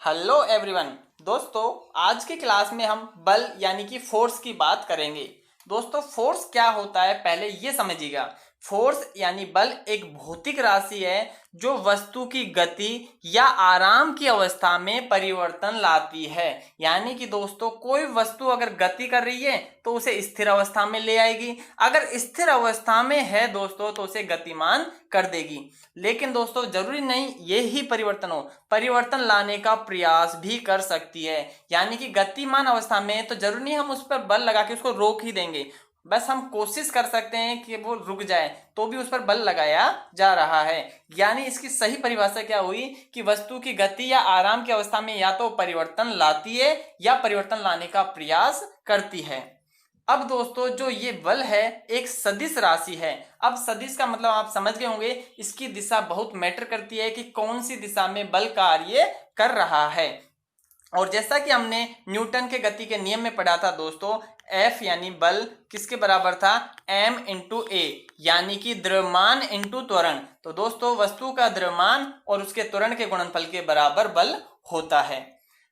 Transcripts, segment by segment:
Hello everyone. दोस्तों, आज की क्लास में हम बल यानी कि फोर्स की बात करेंगे। दोस्तों, फोर्स क्या होता है पहले ये समझिएगा। फोर्स यानी बल एक भौतिक राशि है जो वस्तु की गति या आराम की अवस्था में परिवर्तन लाती है। यानी कि दोस्तों, कोई वस्तु अगर गति कर रही है तो उसे स्थिर अवस्था में ले आएगी, अगर स्थिर अवस्था में है दोस्तों तो उसे गतिमान कर देगी। लेकिन दोस्तों, जरूरी नहीं ये ही परिवर्तन हो, परिवर्तन लाने का प्रयास भी कर सकती है। यानी कि गतिमान अवस्था में तो जरूरी नहीं हम उस पर बल लगा के उसको रोक ही देंगे, बस हम कोशिश कर सकते हैं कि वो रुक जाए, तो भी उस पर बल लगाया जा रहा है। यानी इसकी सही परिभाषा क्या हुई कि वस्तु की गति या आराम की अवस्था में या तो परिवर्तन लाती है या परिवर्तन लाने का प्रयास करती है। अब दोस्तों, जो ये बल है एक सदिश राशि है। अब सदिश का मतलब आप समझ गए होंगे, इसकी दिशा बहुत मैटर करती है कि कौन सी दिशा में बल कार्य कर रहा है। और जैसा कि हमने न्यूटन के गति के नियम में पढ़ा था दोस्तों, F यानी बल किसके बराबर था, m इंटू ए, यानी कि द्रव्यमान इंटू त्वरण। तो दोस्तों, वस्तु का द्रव्यमान और उसके त्वरण के गुणनफल के बराबर बल होता है।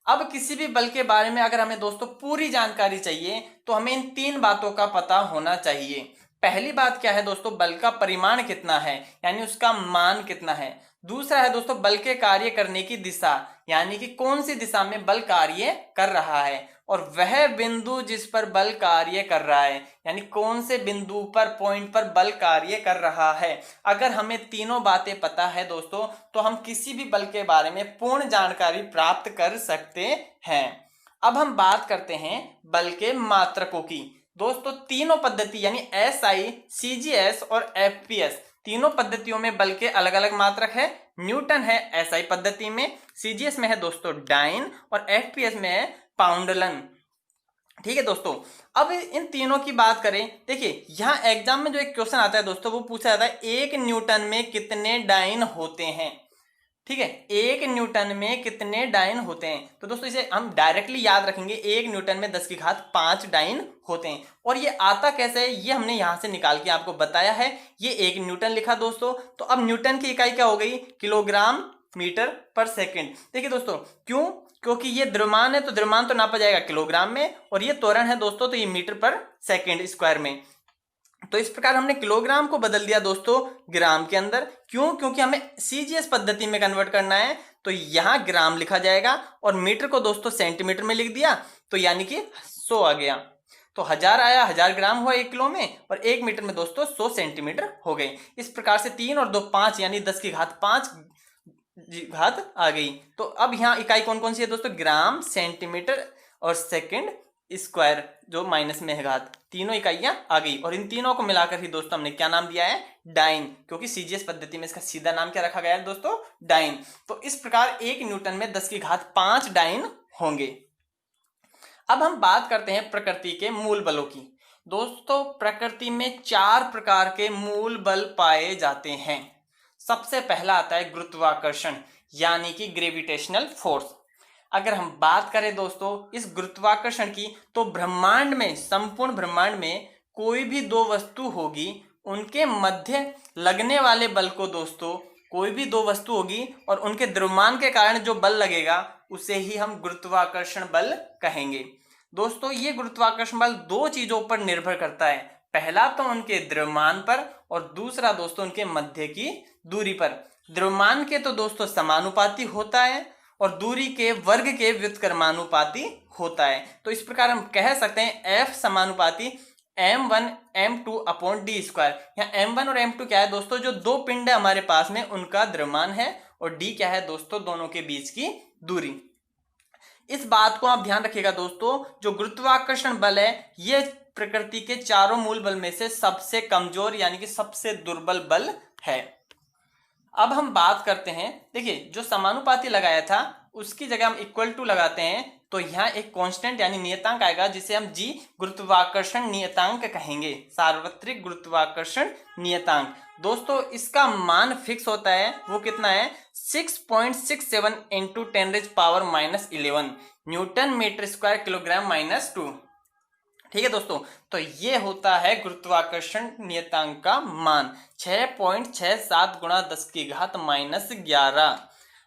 अब किसी भी बल के बारे में अगर हमें दोस्तों पूरी जानकारी चाहिए तो हमें इन तीन बातों का पता होना चाहिए। पहली बात क्या है दोस्तों, बल का परिमाण कितना है, यानी उसका मान कितना है। दूसरा है दोस्तों बल के कार्य करने की दिशा, यानी कि कौन सी दिशा में बल कार्य कर रहा है। और वह बिंदु जिस पर बल कार्य कर रहा है, यानी कौन से बिंदु पर, पॉइंट पर बल कार्य कर रहा है। अगर हमें तीनों बातें पता है दोस्तों तो हम किसी भी बल के बारे में पूर्ण जानकारी प्राप्त कर सकते हैं। अब हम बात करते हैं बल के मात्रकों की। दोस्तों, तीनों पद्धति यानी SI, CGS और FPS, तीनों पद्धतियों में बल के अलग अलग मात्रक है। न्यूटन है SI पद्धति में, CGS में है दोस्तों डाइन और FPS में है पाउंडलन। ठीक है दोस्तों, अब इन तीनों की बात करें। देखिए, यहां एग्जाम में जो एक क्वेश्चन आता है दोस्तों, वो पूछा जाता है 1 न्यूटन में कितने डाइन होते हैं। ठीक है, 1 न्यूटन में कितने डाइन होते हैं। तो दोस्तों, इसे हम डायरेक्टली याद रखेंगे, 1 न्यूटन में 10 की घात 5 डाइन होते हैं। और ये आता कैसे है, ये हमने यहां से निकाल के आपको बताया है। ये 1 न्यूटन लिखा दोस्तों, तो अब न्यूटन की इकाई क्या हो गई, किलोग्राम मीटर पर सेकेंड। देखिए दोस्तों, क्यों, क्योंकि ये द्रव्यमान है तो द्रव्यमान तो नापा जाएगा किलोग्राम में, और ये त्वरण है दोस्तों तो ये मीटर पर सेकेंड स्क्वायर में। तो इस प्रकार हमने किलोग्राम को बदल दिया दोस्तों ग्राम के अंदर। क्यों, क्योंकि हमें CGS पद्धति में कन्वर्ट करना है, तो यहां ग्राम लिखा जाएगा और मीटर को दोस्तों सेंटीमीटर में लिख दिया, तो यानी कि 100 आ गया। तो 1000 आया, 1000 ग्राम हुआ 1 किलो में, और 1 मीटर में दोस्तों 100 सेंटीमीटर हो गए। इस प्रकार से 3 और 2 5 यानी 10 की घात 5 घात आ गई। तो अब यहाँ इकाई कौन कौन सी है दोस्तों, ग्राम, सेंटीमीटर और सेकंड स्क्वायर, जो माइनस में है घात, तीनों इकाइयां आ गई। और इन तीनों को मिलाकर ही दोस्तों हमने क्या नाम दिया है, डाइन, क्योंकि CGS पद्धति में इसका सीधा नाम क्या रखा गया है दोस्तों, डाइन। तो इस प्रकार 1 न्यूटन में 10 की घात 5 डाइन होंगे। अब हम बात करते हैं प्रकृति के मूल बलों की। दोस्तों, प्रकृति में 4 प्रकार के मूल बल पाए जाते हैं। सबसे पहला आता है गुरुत्वाकर्षण, यानी कि ग्रेविटेशनल फोर्स। अगर हम बात करें दोस्तों इस गुरुत्वाकर्षण की, तो ब्रह्मांड में, संपूर्ण ब्रह्मांड में कोई भी 2 वस्तु होगी, उनके मध्य लगने वाले बल को दोस्तों, कोई भी 2 वस्तु होगी और उनके द्रव्यमान के कारण जो बल लगेगा उसे ही हम गुरुत्वाकर्षण बल कहेंगे। दोस्तों, ये गुरुत्वाकर्षण बल 2 चीजों पर निर्भर करता है। पहला तो उनके द्रव्यमान पर, और दूसरा दोस्तों उनके मध्य की दूरी पर। द्रव्यमान के तो दोस्तों समानुपाती होता है और दूरी के वर्ग के व्युत्क्रमानुपाती होता है। तो इस प्रकार हम कह सकते हैं F समानुपाती m1 m2 upon d square. यहाँ m1 और m2 क्या है दोस्तों, जो 2 पिंड है हमारे पास में उनका द्रव्यमान है, और d क्या है दोस्तों, दोनों के बीच की दूरी। इस बात को आप ध्यान रखिएगा दोस्तों, जो गुरुत्वाकर्षण बल है ये प्रकृति के चारों मूल बल में से सबसे कमजोर यानी कि सबसे दुर्बल बल है। अब हम बात करते हैं, देखिए जो समानुपाती लगाया था उसकी जगह हम इक्वल टू लगाते हैं, तो यहाँ एक कांस्टेंट यानी नियतांक आएगा जिसे हम G गुरुत्वाकर्षण नियतांक कहेंगे, सार्वत्रिक गुरुत्वाकर्षण नियतांक। दोस्तों, इसका मान फिक्स होता है, वो कितना है, 6.67 into 10⁻⁻11 newton metre square kilogram -2। ठीक है दोस्तों, तो ये होता है गुरुत्वाकर्षण नियतांक का मान 6.67 गुणा 10 की घात -11।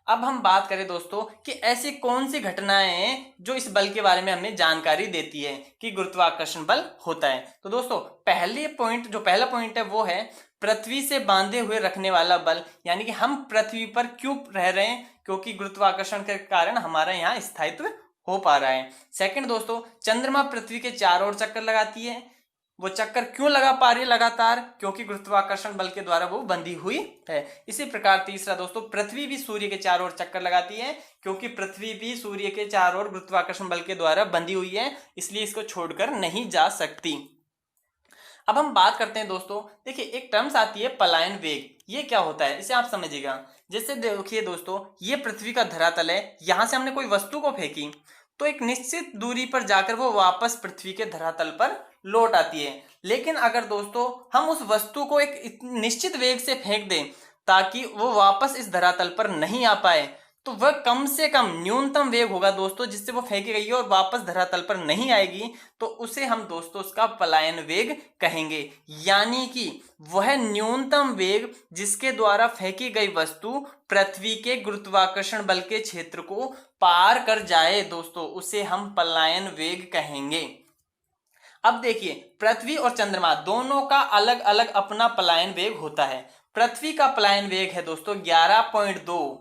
अब हम बात करें दोस्तों कि ऐसी कौन सी घटनाएं हैं जो इस बल के बारे में हमें जानकारी देती है कि गुरुत्वाकर्षण बल होता है। तो दोस्तों जो पहला पॉइंट है वो है पृथ्वी से बांधे हुए रखने वाला बल, यानी कि हम पृथ्वी पर क्यों रह रहे हैं, क्योंकि गुरुत्वाकर्षण के कारण हमारा यहाँ स्थायित्व हो पा रहा है। सेकंड दोस्तों, चंद्रमा पृथ्वी के चारों ओर चक्कर लगाती है, वो चक्कर क्यों लगा पा रही है लगातार, क्योंकि गुरुत्वाकर्षण बल के द्वारा वो बंधी हुई है। इसी प्रकार तीसरा दोस्तों, पृथ्वी भी सूर्य के चारों ओर चक्कर लगाती है, क्योंकि पृथ्वी भी सूर्य के चारों ओर गुरुत्वाकर्षण बल के द्वारा बंधी हुई है, इसलिए इसको छोड़कर नहीं जा सकती। अब हम बात करते हैं दोस्तों, देखिए एक टर्म्स आती है पलायन वेग, ये क्या होता है इसे आप समझिएगा। जैसे देखिए दोस्तों, ये पृथ्वी का धरातल है, यहां से हमने कोई वस्तु को फेंकी तो एक निश्चित दूरी पर जाकर वो वापस पृथ्वी के धरातल पर लौट आती है। लेकिन अगर दोस्तों हम उस वस्तु को एक निश्चित वेग से फेंक दें ताकि वो वापस इस धरातल पर नहीं आ पाए, तो वह कम से कम न्यूनतम वेग होगा दोस्तों जिससे वो फेंकी गई है और वापस धरातल पर नहीं आएगी, तो उसे हम दोस्तों उसका पलायन वेग कहेंगे। यानी कि वह न्यूनतम वेग जिसके द्वारा फेंकी गई वस्तु पृथ्वी के गुरुत्वाकर्षण बल के क्षेत्र को पार कर जाए दोस्तों, उसे हम पलायन वेग कहेंगे। अब देखिए, पृथ्वी और चंद्रमा दोनों का अलग अलग अपना पलायन वेग होता है। पृथ्वी का पलायन वेग है दोस्तों 11.2,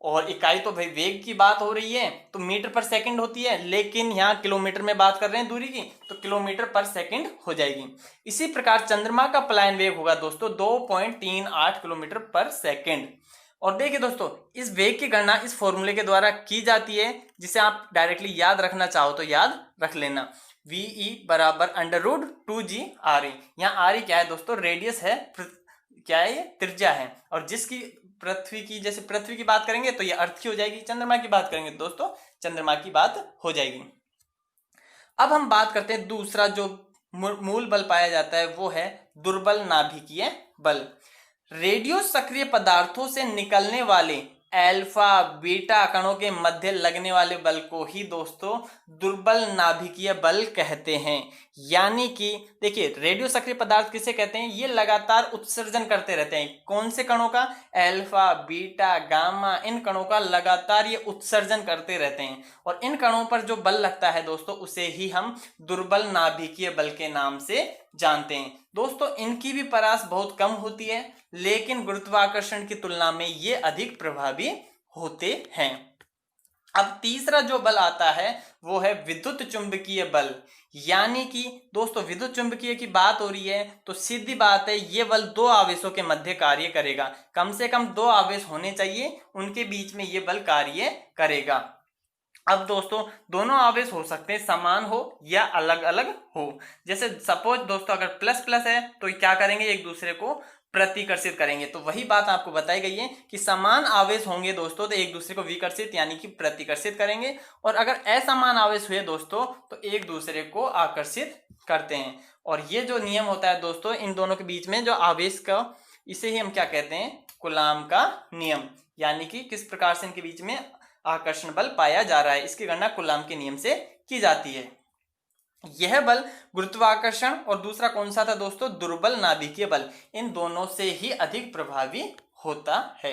और इकाई तो भाई वेग की बात हो रही है तो मीटर पर सेकंड होती है, लेकिन यहाँ किलोमीटर में बात कर रहे हैं दूरी की, तो किलोमीटर पर सेकंड हो जाएगी। इसी प्रकार चंद्रमा का पलायन वेग होगा दोस्तों 2.38 किलोमीटर पर सेकंड। और देखिए दोस्तों, इस वेग की गणना इस फॉर्मूले के द्वारा की जाती है, जिसे आप डायरेक्टली याद रखना चाहो तो याद रख लेना, VE बराबर √2G/RE। यहाँ RE क्या है दोस्तों, रेडियस है, क्या है ये, त्रिज्या है। और जिसकी जैसे पृथ्वी की बात करेंगे तो ये अर्थ की हो जाएगी, चंद्रमा की बात करेंगे दोस्तों चंद्रमा की बात हो जाएगी। अब हम बात करते हैं दूसरा जो मूल बल पाया जाता है वो है दुर्बल नाभिकीय बल। रेडियो सक्रिय पदार्थों से निकलने वाले अल्फा बीटा कणों के मध्य लगने वाले बल को ही दोस्तों दुर्बल नाभिकीय बल कहते हैं। यानी कि देखिए, रेडियो सक्रिय पदार्थ किसे कहते हैं, ये लगातार उत्सर्जन करते रहते हैं। कौन से कणों का, अल्फा बीटा गामा, इन कणों का लगातार ये उत्सर्जन करते रहते हैं, और इन कणों पर जो बल लगता है दोस्तों उसे ही हम दुर्बल नाभिकीय बल के नाम से जानते हैं। दोस्तों इनकी भी परास बहुत कम होती है, लेकिन गुरुत्वाकर्षण की तुलना में ये अधिक प्रभावी होते हैं। अब तीसरा जो बल आता है वो है विद्युत चुंबकीय बल। यानी कि दोस्तों विद्युत चुंबकीय की बात हो रही है तो सीधी बात है, ये बल दो आवेशों के मध्य कार्य करेगा। कम से कम दो आवेश होने चाहिए, उनके बीच में ये बल कार्य करेगा। अब दोस्तों दोनों आवेश हो सकते हैं, समान हो या अलग अलग हो। जैसे सपोज दोस्तों अगर प्लस प्लस है तो क्या करेंगे, एक दूसरे को प्रतिकर्षित करेंगे। तो वही बात आपको बताई गई है कि समान आवेश होंगे दोस्तों तो एक दूसरे को विकर्षित यानी कि प्रतिकर्षित करेंगे, और अगर असमान आवेश हुए दोस्तों तो एक दूसरे को आकर्षित करते हैं। और ये जो नियम होता है दोस्तों इन दोनों के बीच में जो आवेश का, इसे ही हम क्या कहते हैं, कूलाम का नियम। यानी कि किस प्रकार से इनके बीच में आकर्षण बल पाया जा रहा है, इसकी गणना कूलाम के नियम से की जाती है। यह बल गुरुत्वाकर्षण और दूसरा कौन सा था दोस्तों, दुर्बल नाभिकीय बल, इन दोनों से ही अधिक प्रभावी होता है।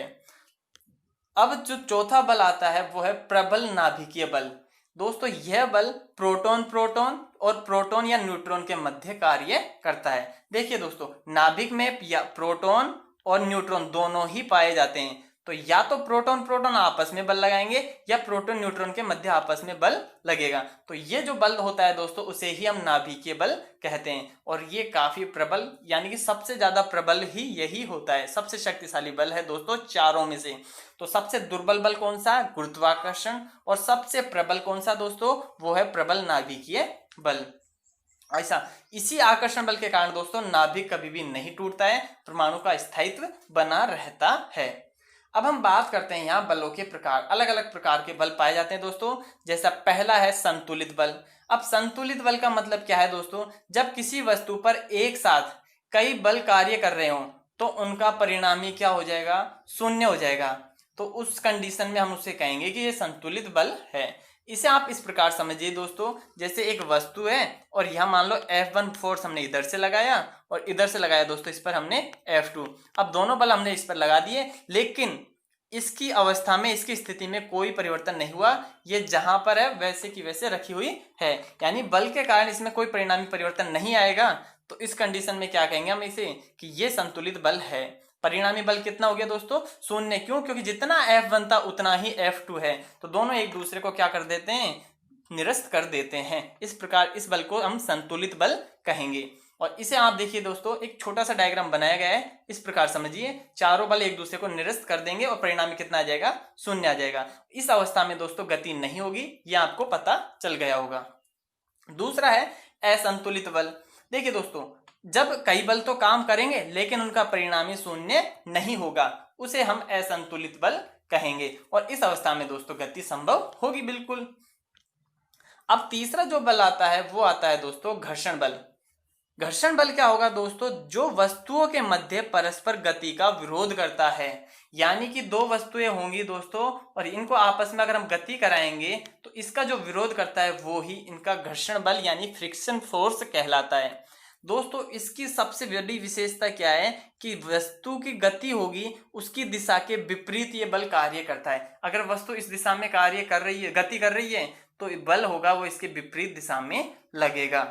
अब जो चौथा बल आता है वो है प्रबल नाभिकीय बल। दोस्तों यह बल प्रोटॉन प्रोटॉन और प्रोटॉन या न्यूट्रॉन के मध्य कार्य करता है। देखिए दोस्तों, नाभिक में या प्रोटॉन और न्यूट्रॉन दोनों ही पाए जाते हैं, तो या तो प्रोटॉन प्रोटॉन आपस में बल लगाएंगे या प्रोटॉन न्यूट्रॉन के मध्य आपस में बल लगेगा। तो ये जो बल होता है दोस्तों उसे ही हम नाभिकीय बल कहते हैं, और ये काफी प्रबल यानी कि सबसे ज्यादा प्रबल ही यही होता है, सबसे शक्तिशाली बल है दोस्तों चारों में से। तो सबसे दुर्बल बल कौन सा, गुरुत्वाकर्षण, और सबसे प्रबल कौन सा दोस्तों, वो है प्रबल नाभिकीय बल। ऐसा इसी आकर्षण बल के कारण दोस्तों नाभिक कभी भी नहीं टूटता है, परमाणु का स्थायित्व बना रहता है। अब हम बात करते हैं यहाँ बलों के प्रकार। अलग अलग प्रकार के बल पाए जाते हैं दोस्तों। जैसा पहला है संतुलित बल। अब संतुलित बल का मतलब क्या है दोस्तों, जब किसी वस्तु पर एक साथ कई बल कार्य कर रहे हो तो उनका परिणामी क्या हो जाएगा, शून्य हो जाएगा। तो उस कंडीशन में हम उसे कहेंगे कि ये संतुलित बल है। इसे आप इस प्रकार समझिए दोस्तों, जैसे एक वस्तु है और यहाँ मान लो F1 फोर्स हमने इधर से लगाया और इधर से लगाया दोस्तों इस पर हमने F2। अब दोनों बल हमने इस पर लगा दिए, लेकिन इसकी अवस्था में, इसकी स्थिति में कोई परिवर्तन नहीं हुआ, ये जहां पर है वैसे की वैसे रखी हुई है, यानी बल के कारण इसमें कोई परिणामी परिवर्तन नहीं आएगा। तो इस कंडीशन में क्या कहेंगे हम इसे कि ये संतुलित बल है। परिणामी बल कितना हो गया दोस्तों? शून्य। क्यों? क्योंकि जितना F बनता उतना ही F2 है, तो दोनों एक दूसरे को क्या कर देते हैं? निरस्त कर देते हैं। इस प्रकार इस बल को हम संतुलित बल कहेंगे। और इसे आप देखिए दोस्तों, एक छोटा सा डायग्राम बनाया गया है, इस प्रकार समझिए, चारों बल एक दूसरे को निरस्त कर देंगे और परिणामी कितना आ जाएगा? शून्य आ जाएगा। इस अवस्था में दोस्तों गति नहीं होगी, यह आपको पता चल गया होगा। दूसरा है असंतुलित बल। देखिए दोस्तों, जब कई बल तो काम करेंगे लेकिन उनका परिणामी शून्य नहीं होगा, उसे हम असंतुलित बल कहेंगे। और इस अवस्था में दोस्तों गति संभव होगी बिल्कुल। अब तीसरा जो बल आता है वो आता है दोस्तों घर्षण बल। घर्षण बल क्या होगा दोस्तों? जो वस्तुओं के मध्य परस्पर गति का विरोध करता है, यानी कि दो वस्तुएं होंगी दोस्तों और इनको आपस में अगर हम गति कराएंगे तो इसका जो विरोध करता है वो ही इनका घर्षण बल यानी फ्रिक्शन फोर्स कहलाता है। दोस्तों इसकी सबसे बड़ी विशेषता क्या है कि वस्तु की गति होगी उसकी दिशा के विपरीत ये बल कार्य करता है। अगर वस्तु इस दिशा में कार्य कर रही है, गति कर रही है, तो बल होगा वो इसके विपरीत दिशा में लगेगा।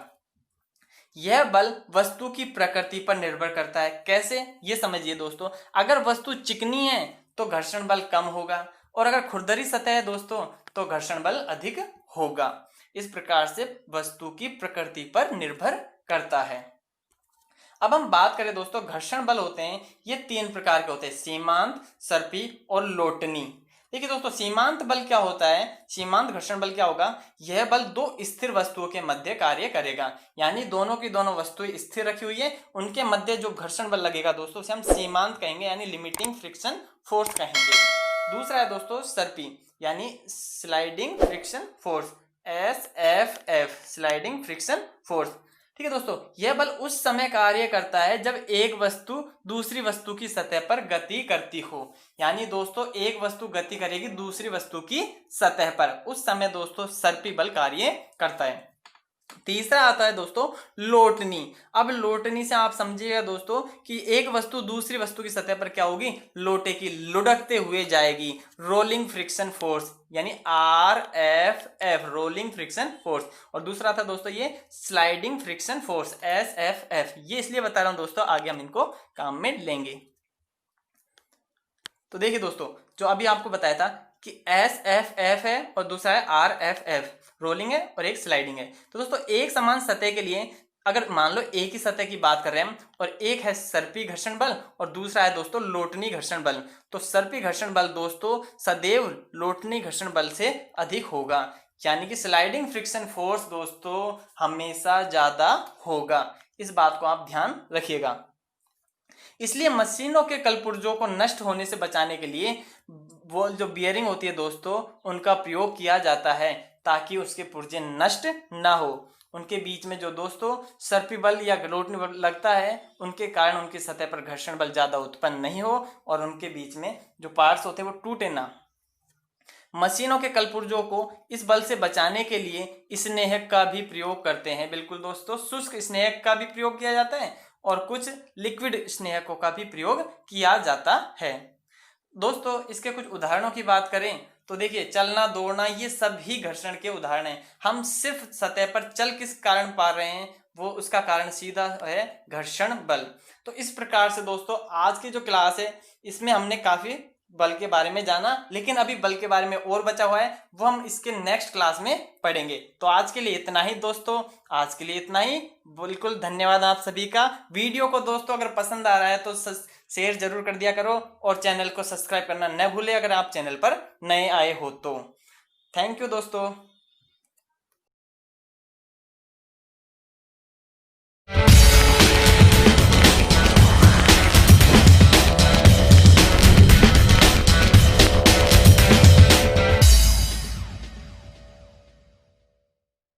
यह बल वस्तु की प्रकृति पर निर्भर करता है। कैसे? ये समझिए दोस्तों, अगर वस्तु चिकनी है तो घर्षण बल कम होगा और अगर खुरदरी सतह है दोस्तों तो घर्षण बल अधिक होगा। इस प्रकार से वस्तु की प्रकृति पर निर्भर करता है। अब हम बात करें दोस्तों, घर्षण बल होते हैं ये तीन प्रकार के होते हैं, सीमांत, सर्पी और लोटनी। देखिए दोस्तों, सीमांत बल क्या होता है? सीमांत घर्षण बल क्या होगा? यह बल दो स्थिर वस्तुओं के मध्य कार्य करेगा, यानी दोनों की दोनों वस्तुएं स्थिर रखी हुई है, उनके मध्य जो घर्षण बल लगेगा दोस्तों उसे हम सीमांत कहेंगे, यानी लिमिटिंग फ्रिक्शन फोर्स कहेंगे। दूसरा है दोस्तों सर्पी, यानी sliding friction force, SFF, sliding friction force. ठीक है दोस्तों, यह बल उस समय कार्य करता है जब एक वस्तु दूसरी वस्तु की सतह पर गति करती हो, यानी दोस्तों एक वस्तु गति करेगी दूसरी वस्तु की सतह पर, उस समय दोस्तों सर्पी बल कार्य करता है। तीसरा आता है दोस्तों लोटनी। अब लोटनी से आप समझिएगा दोस्तों कि एक वस्तु दूसरी वस्तु की सतह पर क्या होगी? लोटेगी, लुढ़कते हुए जाएगी, रोलिंग फ्रिक्शन फोर्स यानी RFF, रोलिंग फ्रिक्शन फोर्स। और दूसरा था दोस्तों ये स्लाइडिंग फ्रिक्शन फोर्स, SFF। ये इसलिए बता रहा हूं दोस्तों, आगे हम इनको काम में लेंगे। तो देखिए दोस्तों, जो अभी आपको बताया था कि SFF है और दूसरा है RFF, रोलिंग है और एक स्लाइडिंग है। तो दोस्तों एक समान सतह के लिए अगर मान लो एक ही सतह की बात कर रहे हैं और एक है सर्पी घर्षण बल और दूसरा है दोस्तों लोटनी घर्षण बल, तो सर्पी घर्षण बल दोस्तों सदैव लोटनी घर्षण बल से अधिक होगा, यानी कि स्लाइडिंग फ्रिक्शन फोर्स दोस्तों हमेशा ज्यादा होगा। इस बात को आप ध्यान रखिएगा। इसलिए मशीनों के कलपुर्जों को नष्ट होने से बचाने के लिए वो जो बियरिंग होती है दोस्तों उनका प्रयोग किया जाता है ताकि उसके पुर्जे नष्ट ना हो। उनके बीच में जो दोस्तों सर्पी बल या लोटनी बल लगता है उनके कारण उनकी सतह पर घर्षण बल ज्यादा उत्पन्न नहीं हो और उनके बीच में जो पार्ट्स होते हैं वो टूटे ना। मशीनों के कलपुर्जों को इस बल से बचाने के लिए स्नेहक का भी प्रयोग करते हैं। बिल्कुल दोस्तों, शुष्क स्नेहक का भी प्रयोग किया जाता है और कुछ लिक्विड स्नेहकों का भी प्रयोग किया जाता है। दोस्तों इसके कुछ उदाहरणों की बात करें तो देखिए चलना, दौड़ना, ये सभी घर्षण के उदाहरण हैं। हम सिर्फ सतह पर चल किस कारण पा रहे हैं, वो उसका कारण सीधा है घर्षण बल। तो इस प्रकार से दोस्तों आज की जो क्लास है इसमें हमने काफी बल के बारे में जाना, लेकिन अभी बल के बारे में और बचा हुआ है, वो हम इसके नेक्स्ट क्लास में पढ़ेंगे। तो आज के लिए इतना ही दोस्तों, आज के लिए इतना ही। बिल्कुल धन्यवाद आप सभी का। वीडियो को दोस्तों अगर पसंद आ रहा है तो शेयर जरूर कर दिया करो और चैनल को सब्सक्राइब करना न भूले अगर आप चैनल पर नए आए हो तो। थैंक यू दोस्तों।